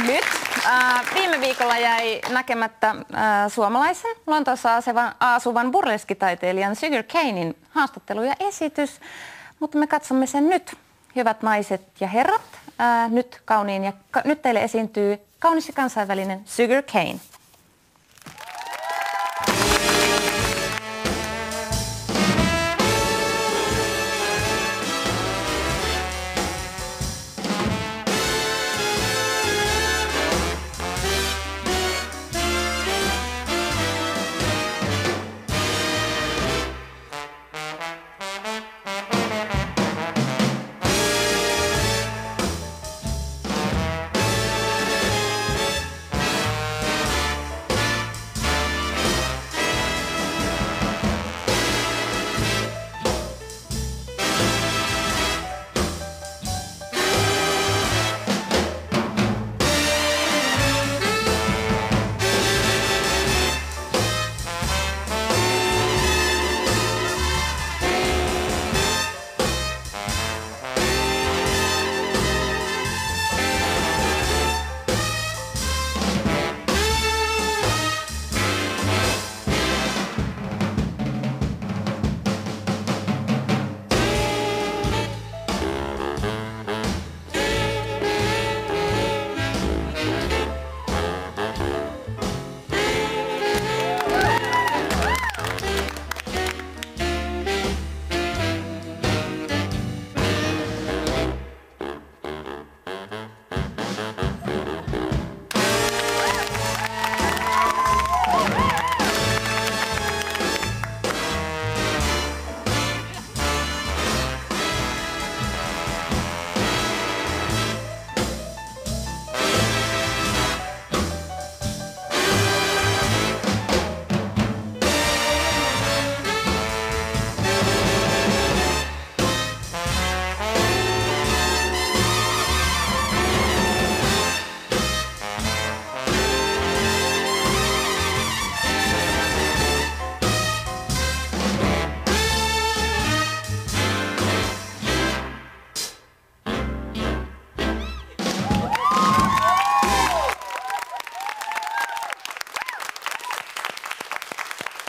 Nyt. Viime viikolla jäi näkemättä suomalaisen Lontoossa asuvan burleskitaiteilijan Sugar Canein haastattelu ja esitys, mutta me katsomme sen nyt. Hyvät naiset ja herrat, nyt teille esiintyy kaunis ja kansainvälinen Sugar Cane.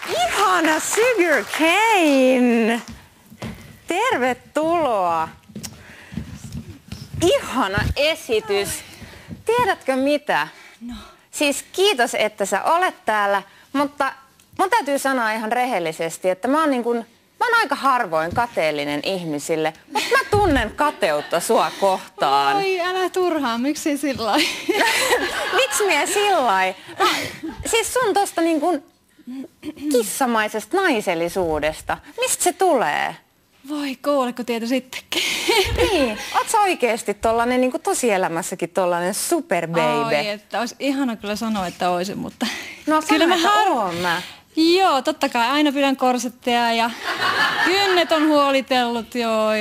Ihana Sugar Cane! Tervetuloa! Ihana esitys. Tiedätkö mitä? No. Siis kiitos, että sä olet täällä, mutta mun täytyy sanoa ihan rehellisesti, että mä oon aika harvoin kateellinen ihmisille, mutta mä tunnen kateutta sua kohtaan. Oi, älä turhaa, miksi sillai? Miksi minä sillai? No, siis sun tosta kissamaisesta naisellisuudesta. Mistä se tulee? Voi kuuleeko tieto sittenkin. Niin, oot sä oikeesti tollanen tosielämässäkin tollanen superbaby? Oi, että olisi ihana kyllä sanoa, että oisin, mutta... No kyllä oon mä. Joo, totta kai aina pidän korsetteja ja kynnet on huolitellut, joo,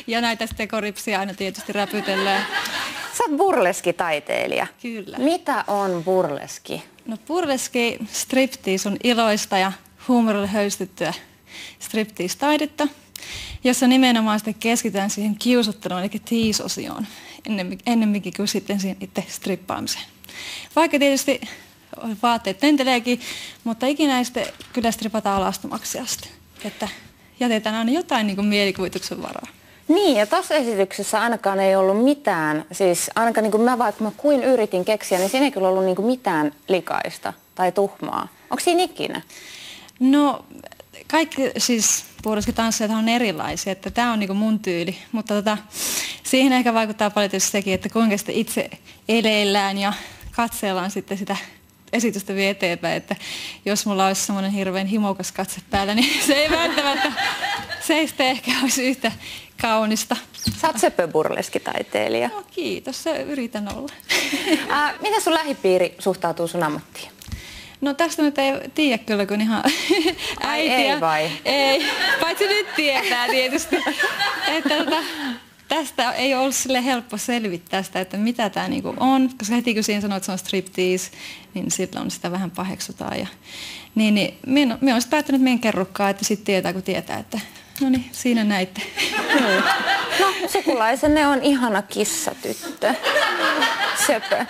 ja näitä stekoripsia aina tietysti räpytellään. Sä oot burleskitaiteilija. Kyllä. Mitä on burleski? No burleski striptease on iloista ja huumorilla höystettyä striptease-taidetta, jossa nimenomaan sitten keskitytään siihen kiusotteluun, eli tease-osioon, ennemminkin kuin sitten siihen itse strippaamiseen. Vaikka tietysti vaatteet tenteleekin, mutta ikinä ei sitten kyllä stripataan alastomaksi asti, että jätetään aina jotain mielikuvituksen varaa. Niin, ja tuossa esityksessä ainakaan ei ollut mitään, siis ainakaan vaikka mä kuin yritin keksiä, niin siinä ei kyllä ollut mitään likaista tai tuhmaa. Onko siinä ikinä? No, kaikki siis burleskitanssijat on erilaisia, että tämä on mun tyyli, mutta siihen ehkä vaikuttaa paljon tietysti sekin, että kuinka sitten itse eleillään ja katsellaan sitten sitä esitystä vie eteenpäin, että jos mulla olisi semmoinen hirveän himokas katse päällä, niin se ei välttämättä, se ei sitten ehkä olisi yhtä kaunista. Sä oot söpö burleskitaiteilija. No kiitos, se yritän olla. Miten sun lähipiiri suhtautuu sun ammattiin? No tästä nyt ei tiedä kyllä, kun ihan äitiä. Ei vai? Ei, paitsi nyt tietää tietysti, että tästä ei ollut sille helppo selvittää sitä, että mitä tämä on, koska heti kun siinä sanoo, että se on striptease, niin silloin sitä vähän paheksutaan. Ja, niin minä olen päättänyt, että minä en kerrokaan, että sitten tietää, kun tietää, että no niin, siinä näitte. No, sukulaisenne on ihana kissatyttö. Söpö.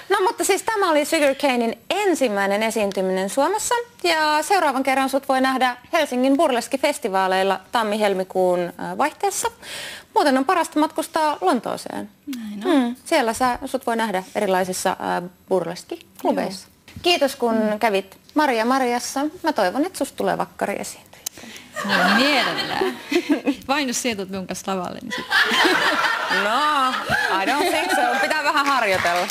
No mutta siis tämä oli Sugarcanein ensimmäinen esiintyminen Suomessa ja seuraavan kerran sut voi nähdä Helsingin burleskifestivaaleilla tammi-helmikuun vaihteessa. Muuten on parasta matkustaa Lontooseen. Näin on. Siellä sut voi nähdä erilaisissa burleskiklubeissa. Kiitos kun kävit Mariassa. Mä toivon, että susta tulee vakkari esiintyjä. Mielellään. Vain jos sieltä minun kanssa lavalle, niin sitten. No, I don't think so. Pitää vähän harjoitella.